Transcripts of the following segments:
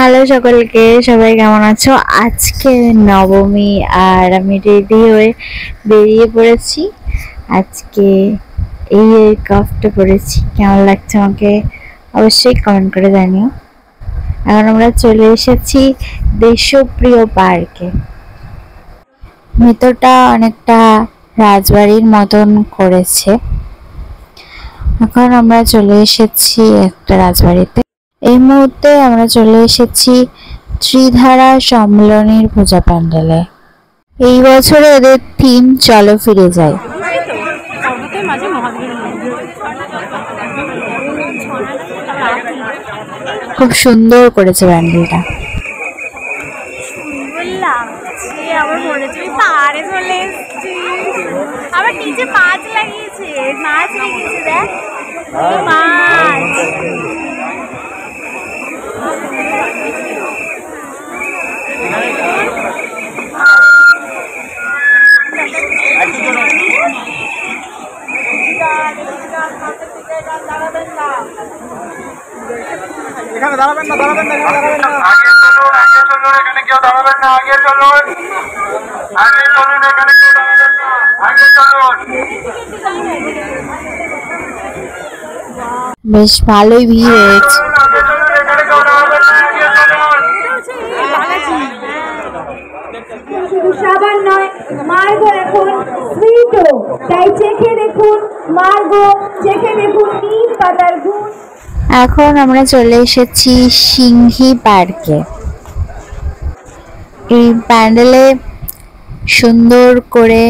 Hello সকলকে, সবাই কেমন আছো? আজকে নবমী আর আমি রেডি হয়ে বেরিয়ে পড়েছি। আজকে এই কাফটা পরেছি, কেমন লাগছে আমাকে অবশ্যই কমেন্ট করে জানিও। এখন আমরা চলে এসেছি দেশপ্রিয় পার্কে। ভেতরটা অনেকটা রাজবাড়ির মতন করেছে। এখন আমরা চলে এসেছি একটা রাজবাড়িতে। এই মুহূর্তে আমরা চলে এসেছি ত্রিধারা সম্মেলনীর পূজা প্যান্ডেলে। এই বছরে ওদের থিম চলো ফিরে যাই। খুব সুন্দর করেছে প্যান্ডেলটা। আমার মনে হচ্ছে পাহাড়ে চলে এসেছি। আবার নিচে মাছ লাগিয়েছে, মাছ লেগেছে, দেখ মাছ। এখানে দাঁড়াবেন না, দাঁড়াবেন না, দাঁড়াবেন না। আগে চলুন, আগে চলুন, এখানে কেউ দাঁড়াবেন না। আগে চলুন, আগে চলুন, এখানে কেউ দাঁড়াবেন না। আগে চলুন। বেশ ভালোই ভিড় হয়েছে। আগে চলুন, এখানে কেউ দাঁড়াবেন না। আগে চলুন। শুধু সাবান নয়, মার্গো এখন সুইটও। তাই চেখে দেখুন মার্গো, চেখে দেখুন নিম পাতার গুণ। এখন আমরা চলে এসেছি সিংহি পার্কে। এই প্যান্ডেলে সুন্দর করে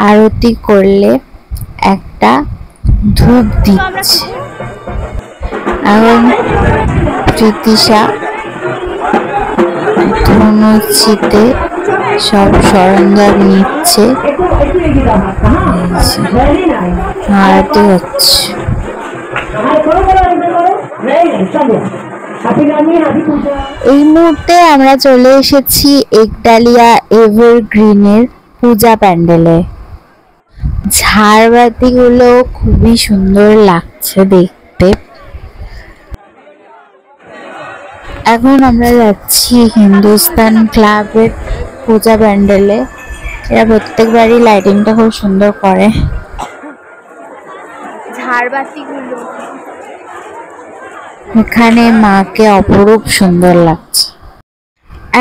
আরতি করলে একটা ধূপ দিচ্ছে। এখন প্রীতিশা ধনুচিতে সব সরঞ্জাম নিচ্ছে, আরতি হচ্ছে। এই মুহূর্তে আমরা চলে এসেছি একডালিয়া এভারগ্রিনের পূজা প্যান্ডেলে। ঝাড়বাতিগুলো খুবই সুন্দর লাগছে দেখতে। এখন আমরা যাচ্ছি হিন্দুস্তান ক্লাবের পূজা প্যান্ডেলে। এরা প্রত্যেকবারই লাইটিংটা খুব সুন্দর করে। ঝাড়বাতিগুলো এখানে মাকে অপরূপ সুন্দর লাগছে।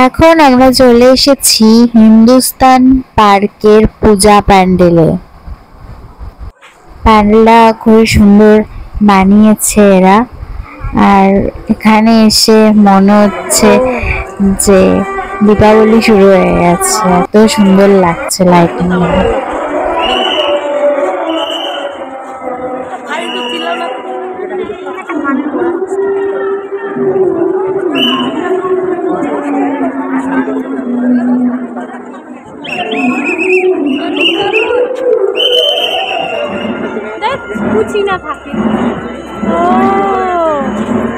এখন আমরা চলে এসেছি হিন্দুস্তান পার্কের পূজা প্যান্ডেলে। প্যান্ডেলটা খুবই সুন্দর বানিয়েছে এরা। আর এখানে এসে মনে হচ্ছে যে দীপাবলি শুরু হয়ে গেছে, এত সুন্দর লাগছে লাইটিং। কুচি না থাকে। ও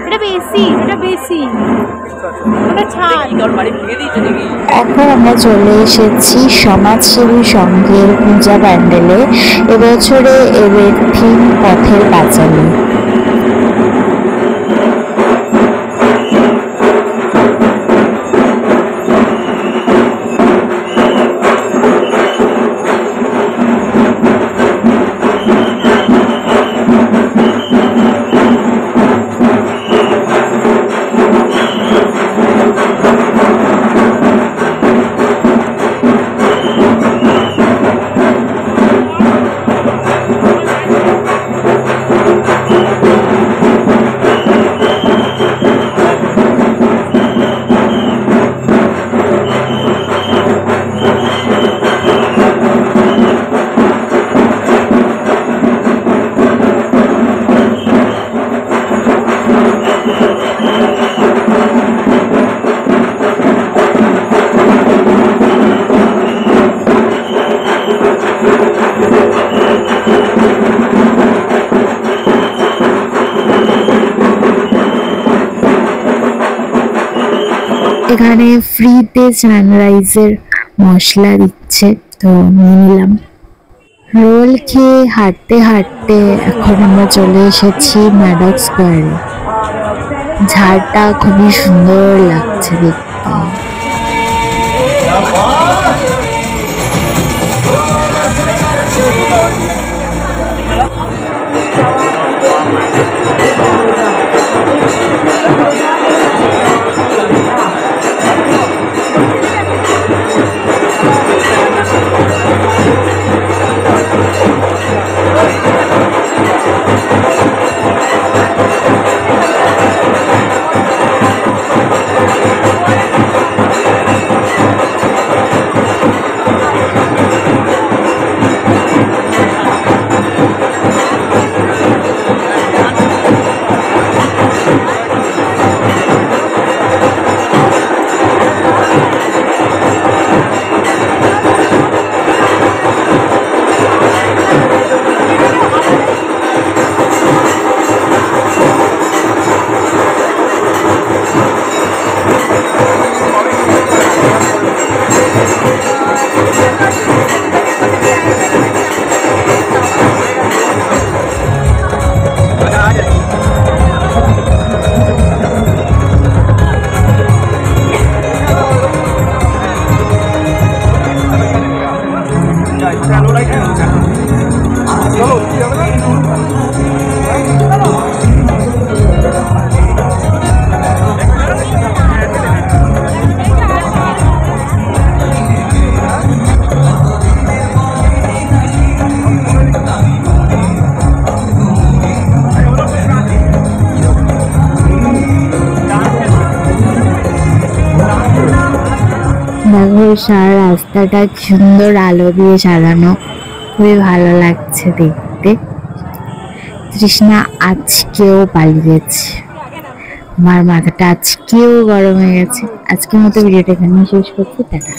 এটা বেশি, এটা বেশি, ওটা ছাড়। এখন আমরা চলে এসেছি সমাজসেবী সংঘের পূজা প্যান্ডেলে। এবছরে এদের থিম পথের পাঁচালী। এখানে ফ্রিতে সানরাইজের মশলা দিচ্ছে, তো নিয়ে নিলাম। রোল খেয়ে হাঁটতে হাঁটতে এখন আমরা চলে এসেছি ম্যাডক স্কোয়ারে। ঝাড়টা খুবই সুন্দর লাগছে দেখতে। দেখো সারা রাস্তাটা কি সুন্দর আলো দিয়ে সাজানো, খুবই ভালো লাগছে দেখতে। তৃষ্ণা আজকেও পালিয়েছে, আমার মাথাটা আজকেও গরম হয়ে গেছে। আজকের মতো ভিডিওটা এখানে শেষ করছি, টাটা।